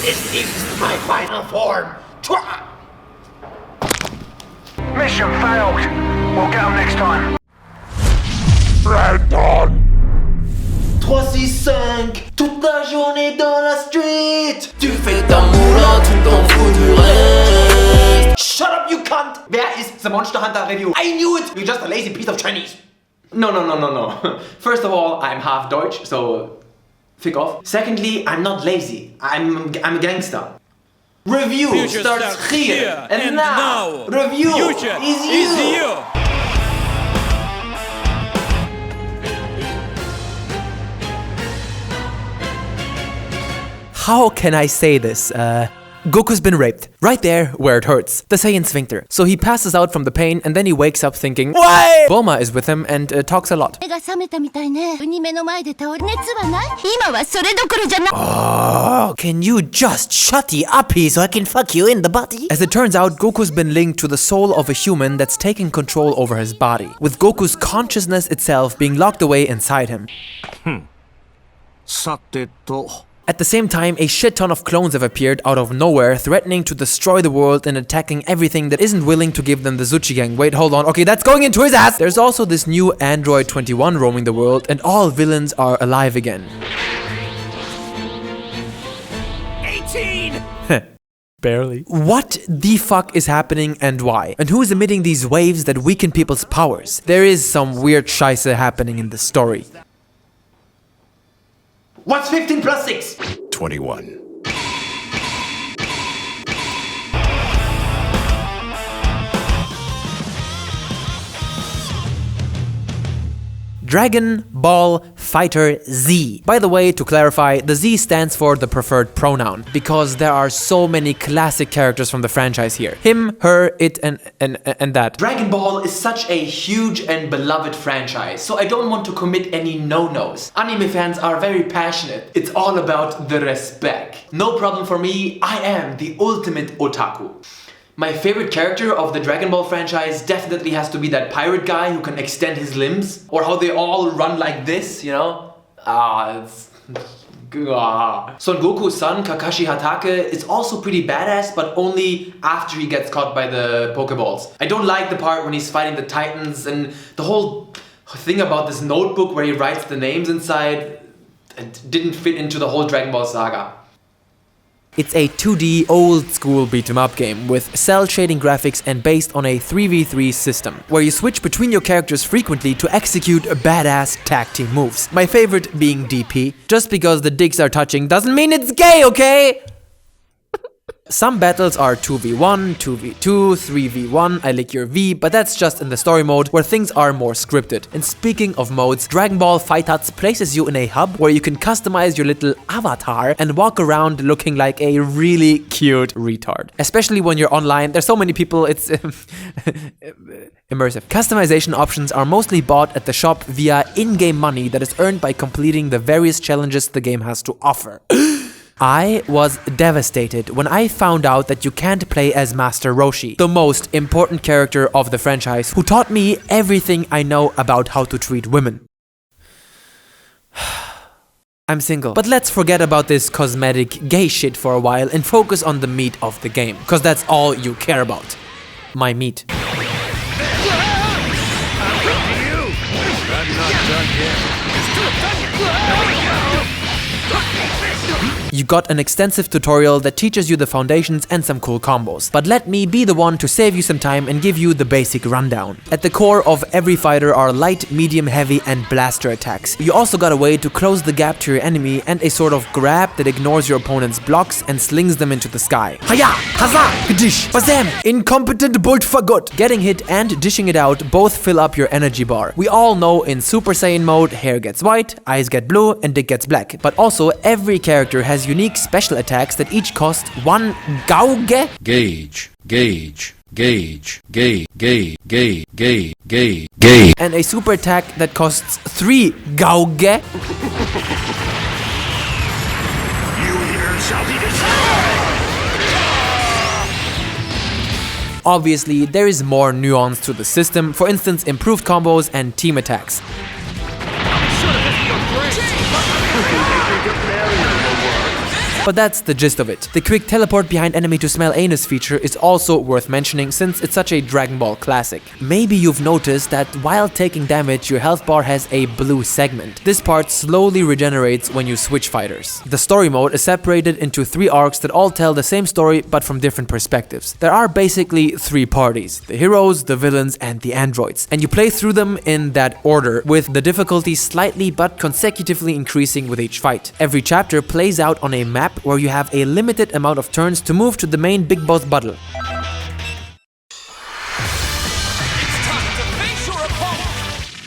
This is my final form. Mission failed. We'll get them next time. Ranton. 365, toute la journée dans la street. Tu fais ta moula tout en fou du reste. Shut up, you cunt! Wer ist the Monster Hunter Review? I knew it! You're just a lazy piece of Chinese. No. First of all, I'm half Deutsch, so fick off. Secondly, I'm not lazy. I'm a gangster. Review Future starts here and now. Review Future is you. How can I say this? Goku's been raped. Right there, where it hurts. The Saiyan sphincter. So he passes out from the pain and then he wakes up thinking, why? Bulma is with him and talks a lot. Oh, can you just shut the uppy so I can fuck you in the body? As it turns out, Goku's been linked to the soul of a human that's taking control over his body, with Goku's consciousness itself being locked away inside him. At the same time, a shit ton of clones have appeared out of nowhere, threatening to destroy the world and attacking everything that isn't willing to give them the Zuchi gang. Wait, hold on. Okay, that's going into his ass! There's also this new Android 21 roaming the world, and all villains are alive again. 18! Barely. What the fuck is happening and why? And who is emitting these waves that weaken people's powers? There is some weird scheisse happening in the story. What's 15 plus 6? 21. Dragon Ball FighterZ. By the way, to clarify, the Z stands for the preferred pronoun, because there are so many classic characters from the franchise here. Him, her, it, and that. Dragon Ball is such a huge and beloved franchise, so I don't want to commit any no-nos. Anime fans are very passionate. It's all about the respect. No problem for me, I am the ultimate otaku. My favorite character of the Dragon Ball franchise definitely has to be that pirate guy who can extend his limbs. Or how they all run like this, you know? Son Goku's son, Kakashi Hatake, is also pretty badass, but only after he gets caught by the Pokeballs. I don't like the part when he's fighting the Titans and the whole thing about this notebook where he writes the names inside. It didn't fit into the whole Dragon Ball saga. It's a 2D old-school beat-em-up game with cel shading graphics and based on a 3v3 system, where you switch between your characters frequently to execute badass tag team moves. My favorite being DP. Just because the dicks are touching doesn't mean it's gay, okay? Some battles are 2v1, 2v2, 3v1, I lick your V, but that's just in the story mode where things are more scripted. And speaking of modes, Dragon Ball FighterZ places you in a hub where you can customize your little avatar and walk around looking like a really cute retard. Especially when you're online, there's so many people, it's immersive. Customization options are mostly bought at the shop via in-game money that is earned by completing the various challenges the game has to offer. I was devastated when I found out that you can't play as Master Roshi, the most important character of the franchise, who taught me everything I know about how to treat women. I'm single. But let's forget about this cosmetic gay shit for a while and focus on the meat of the game, cause that's all you care about. My meat. I'm not done yet. You got an extensive tutorial that teaches you the foundations and some cool combos. But let me be the one to save you some time and give you the basic rundown. At the core of every fighter are light, medium, heavy and blaster attacks. You also got a way to close the gap to your enemy and a sort of grab that ignores your opponent's blocks and slings them into the sky. Haya! Haza! Gedish! Bazam! Incompetent bolt for good! Getting hit and dishing it out both fill up your energy bar. We all know in Super Saiyan mode, hair gets white, eyes get blue and dick gets black. But also every character has unique special attacks that each cost 1 gauge? Gauge. And a super attack that costs 3 gauge. You here shall be destroyed! Obviously, there is more nuance to the system, for instance improved combos and team attacks. But that's the gist of it. The quick teleport behind enemy to smell anus feature is also worth mentioning since it's such a Dragon Ball classic. Maybe you've noticed that while taking damage, your health bar has a blue segment. This part slowly regenerates when you switch fighters. The story mode is separated into 3 arcs that all tell the same story but from different perspectives. There are basically 3 parties: the heroes, the villains, and the androids. And you play through them in that order, with the difficulty slightly but consecutively increasing with each fight. Every chapter plays out on a map where you have a limited amount of turns to move to the main big boss battle.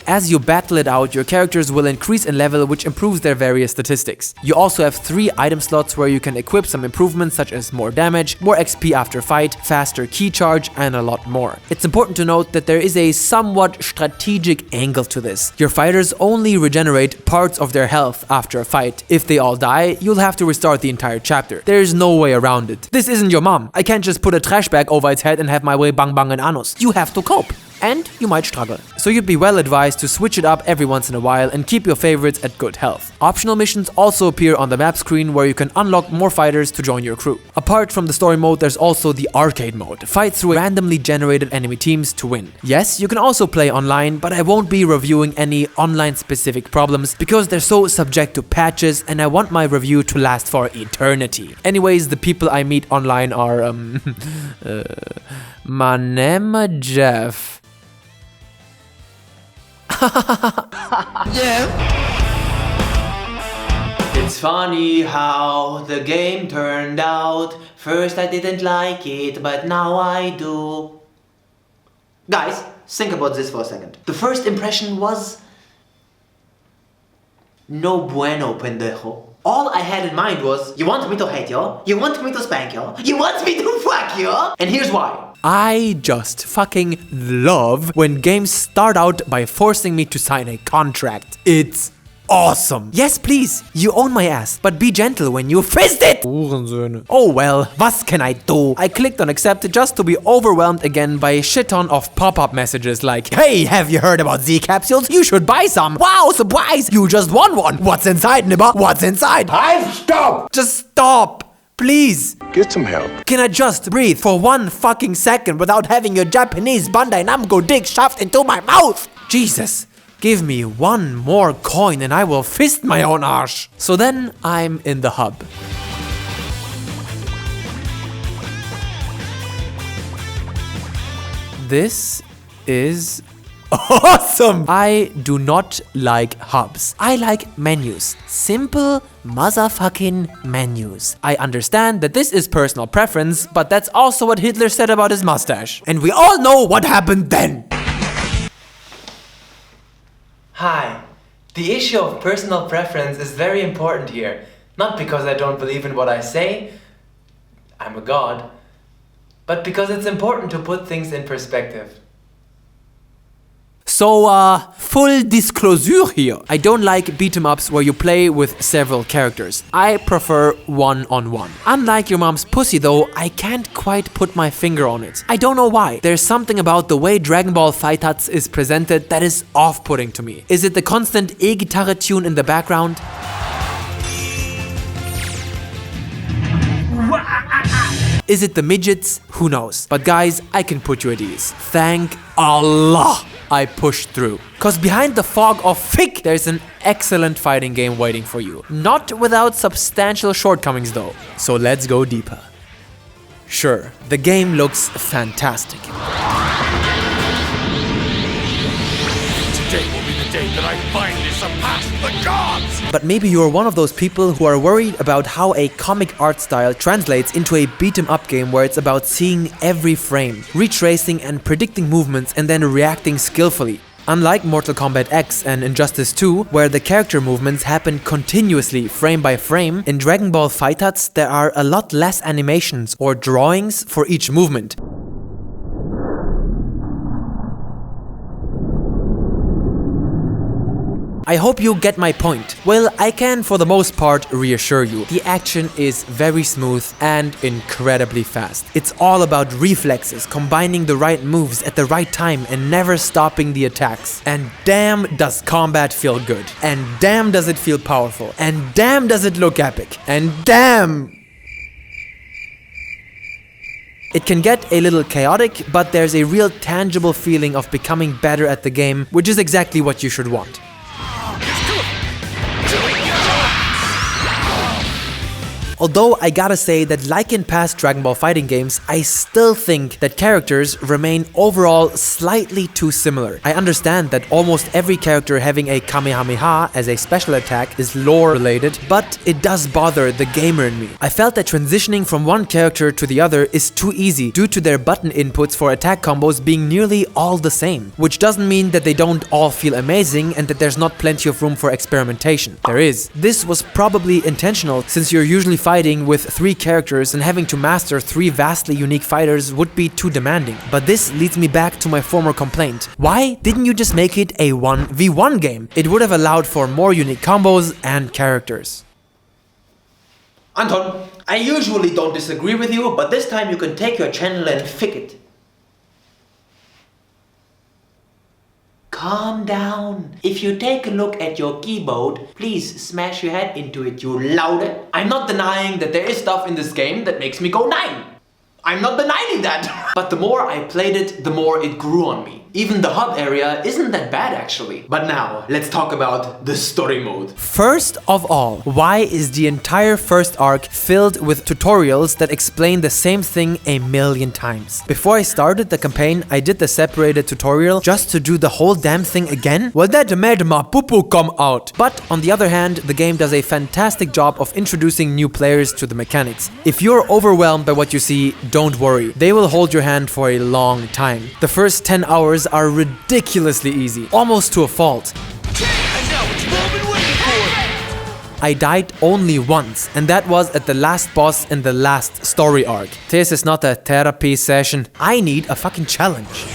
As you battle it out, your characters will increase in level, which improves their various statistics. You also have 3 item slots where you can equip some improvements such as more damage, more XP after fight, faster key charge, and a lot more. It's important to note that there is a somewhat strategic angle to this. Your fighters only regenerate parts of their health after a fight. If they all die, you'll have to restart the entire chapter. There's no way around it. This isn't your mom. I can't just put a trash bag over its head and have my way bang bang and anus. You have to cope. And you might struggle. So you'd be well advised to switch it up every once in a while and keep your favorites at good health. Optional missions also appear on the map screen where you can unlock more fighters to join your crew. Apart from the story mode, there's also the arcade mode. Fight through randomly generated enemy teams to win. Yes, you can also play online, but I won't be reviewing any online specific problems because they're so subject to patches and I want my review to last for eternity. Anyways, the people I meet online are my name is Jeff. Yeah. It's funny how the game turned out. First I didn't like it, but now I do. Guys, think about this for a second. The first impression was no bueno, pendejo. All I had in mind was, you want me to hate you? You want me to spank you? You want me to fuck you? And here's why. I just fucking love when games start out by forcing me to sign a contract. It's awesome. Yes, please, you own my ass, but be gentle when you fist it! Oh well, was can I do? I clicked on accept just to be overwhelmed again by a shit ton of pop-up messages like, hey, have you heard about Z capsules? You should buy some. Wow, surprise! You just won one. What's inside, Nibba? What's inside? Stop! Just stop! Please! Get some help. Can I just breathe for 1 fucking second without having your Japanese Bandai Namco dick shoved into my mouth? Jesus, give me 1 more coin and I will fist my own arse. So then I'm in the hub. This is awesome! I do not like hubs. I like menus. Simple motherfucking menus. I understand that this is personal preference, but that's also what Hitler said about his mustache. And we all know what happened then. Hi. The issue of personal preference is very important here. Not because I don't believe in what I say, I'm a god, but because it's important to put things in perspective. So, full disclosure here. I don't like beat-em-ups where you play with several characters. I prefer one-on-one. Unlike your mom's pussy though, I can't quite put my finger on it. I don't know why. There's something about the way Dragon Ball FighterZ is presented that is off-putting to me. Is it the constant e-guitar tune in the background? Is it the midgets? Who knows? But guys, I can put you at ease. Thank Allah I pushed through. Cause behind the fog of fic, there's an excellent fighting game waiting for you. Not without substantial shortcomings though. So let's go deeper. Sure, the game looks fantastic. Today will be the day that I finally surpass the gods! But maybe you're one of those people who are worried about how a comic art style translates into a beat-em-up game where it's about seeing every frame, retracing and predicting movements and then reacting skillfully. Unlike Mortal Kombat X and Injustice 2, where the character movements happen continuously frame by frame, in Dragon Ball FighterZ there are a lot less animations or drawings for each movement. I hope you get my point. Well, I can for the most part reassure you. The action is very smooth and incredibly fast. It's all about reflexes, combining the right moves at the right time and never stopping the attacks. And damn does combat feel good. And damn does it feel powerful. And damn does it look epic. And damn... It can get a little chaotic, but there's a real tangible feeling of becoming better at the game, which is exactly what you should want. Although I gotta say that like in past Dragon Ball fighting games, I still think that characters remain overall slightly too similar. I understand that almost every character having a Kamehameha as a special attack is lore related, but it does bother the gamer in me. I felt that transitioning from one character to the other is too easy due to their button inputs for attack combos being nearly all the same, which doesn't mean that they don't all feel amazing and that there's not plenty of room for experimentation. There is. This was probably intentional since you're usually fighting with 3 characters and having to master 3 vastly unique fighters would be too demanding. But this leads me back to my former complaint. Why didn't you just make it a 1v1 game? It would have allowed for more unique combos and characters. Anton, I usually don't disagree with you, but this time you can take your channel and fix it. Calm down. If you take a look at your keyboard, please smash your head into it, you louder. I'm not denying that there is stuff in this game that makes me go 9. I'm not denying that. But the more I played it, the more it grew on me. Even the hub area isn't that bad actually. But now, let's talk about the story mode. First of all, why is the entire first arc filled with tutorials that explain the same thing a million times? Before I started the campaign, I did the separated tutorial just to do the whole damn thing again? Well, that made my poo-poo come out. But on the other hand, the game does a fantastic job of introducing new players to the mechanics. If you're overwhelmed by what you see, don't worry. They will hold your hand for a long time. The first 10 hours are ridiculously easy, almost to a fault. I died only once, and that was at the last boss in the last story arc. This is not a therapy session. I need a fucking challenge.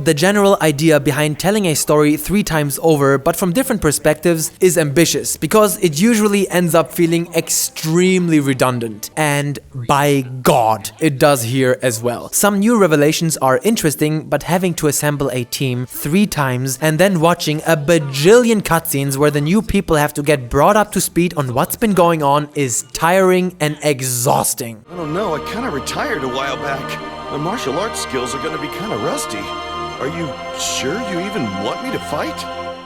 The general idea behind telling a story 3 times over, but from different perspectives, is ambitious, because it usually ends up feeling extremely redundant. And by God, it does here as well. Some new revelations are interesting, but having to assemble a team 3 times and then watching a bajillion cutscenes where the new people have to get brought up to speed on what's been going on is tiring and exhausting. I don't know, I kinda retired a while back. My martial arts skills are gonna be kinda rusty. Are you sure you even want me to fight?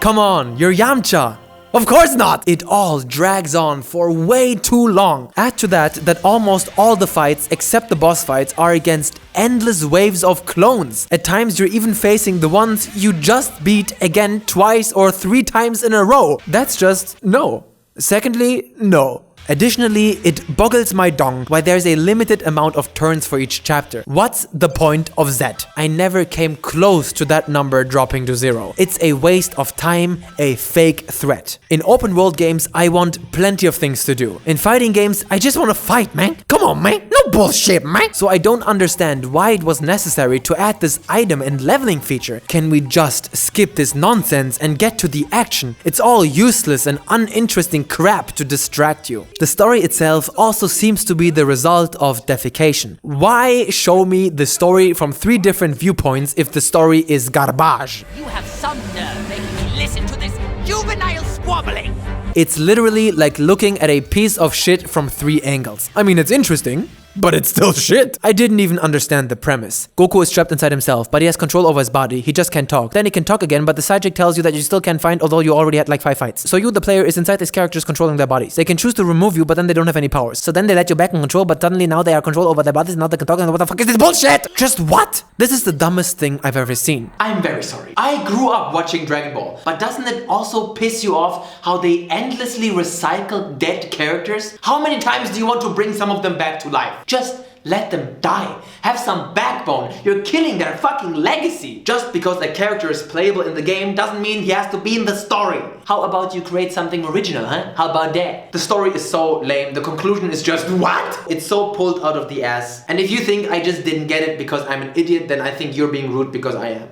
Come on, you're Yamcha! Of course not! It all drags on for way too long. Add to that almost all the fights except the boss fights are against endless waves of clones. At times you're even facing the ones you just beat again twice or 3 times in a row. That's just no. Secondly, no. Additionally, it boggles my dong why there's a limited amount of turns for each chapter. What's the point of that? I never came close to that number dropping to 0. It's a waste of time, a fake threat. In open world games, I want plenty of things to do. In fighting games, I just want to fight, man. Come on, man. No bullshit, man. So I don't understand why it was necessary to add this item and leveling feature. Can we just skip this nonsense and get to the action? It's all useless and uninteresting crap to distract you. The story itself also seems to be the result of defecation. Why show me the story from 3 different viewpoints if the story is garbage? You have some nerve making me listen to this juvenile squabbling. It's literally like looking at a piece of shit from 3 angles. I mean, it's interesting, but it's still shit. I didn't even understand the premise. Goku is trapped inside himself, but he has control over his body. He just can't talk. Then he can talk again, but the sidekick tells you that you still can't fight, although you already had like 5 fights. So you, the player, is inside these characters controlling their bodies. They can choose to remove you, but then they don't have any powers. So then they let you back in control, but suddenly now they are control over their bodies, and now they can talk, and what the fuck is this bullshit? Just what? This is the dumbest thing I've ever seen. I'm very sorry. I grew up watching Dragon Ball, but doesn't it also piss you off how they endlessly recycle dead characters? How many times do you want to bring some of them back to life? Just let them die. Have some backbone. You're killing their fucking legacy. Just because a character is playable in the game doesn't mean he has to be in the story. How about you create something original, huh? How about that? The story is so lame, the conclusion is just what? It's so pulled out of the ass. And if you think I just didn't get it because I'm an idiot, then I think you're being rude because I am.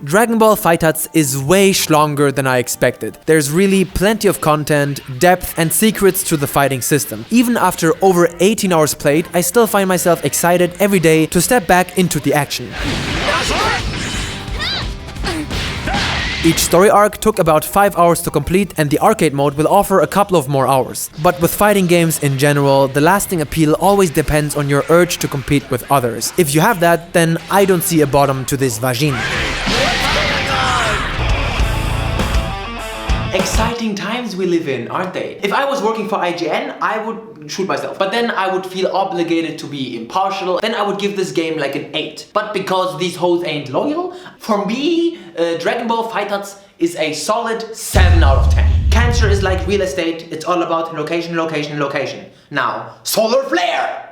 Dragon Ball FighterZ is way longer than I expected. There's really plenty of content, depth and secrets to the fighting system. Even after over 18 hours played, I still find myself excited every day to step back into the action. Each story arc took about 5 hours to complete, and the arcade mode will offer a couple of more hours. But with fighting games in general, the lasting appeal always depends on your urge to compete with others. If you have that, then I don't see a bottom to this vagina. Exciting times we live in, aren't they? If I was working for IGN, I would shoot myself. But then I would feel obligated to be impartial. Then I would give this game like an 8. But because these hoes ain't loyal, for me, Dragon Ball FighterZ is a solid 7 out of 10. Cancer is like real estate. It's all about location, location, location. Now, solar flare!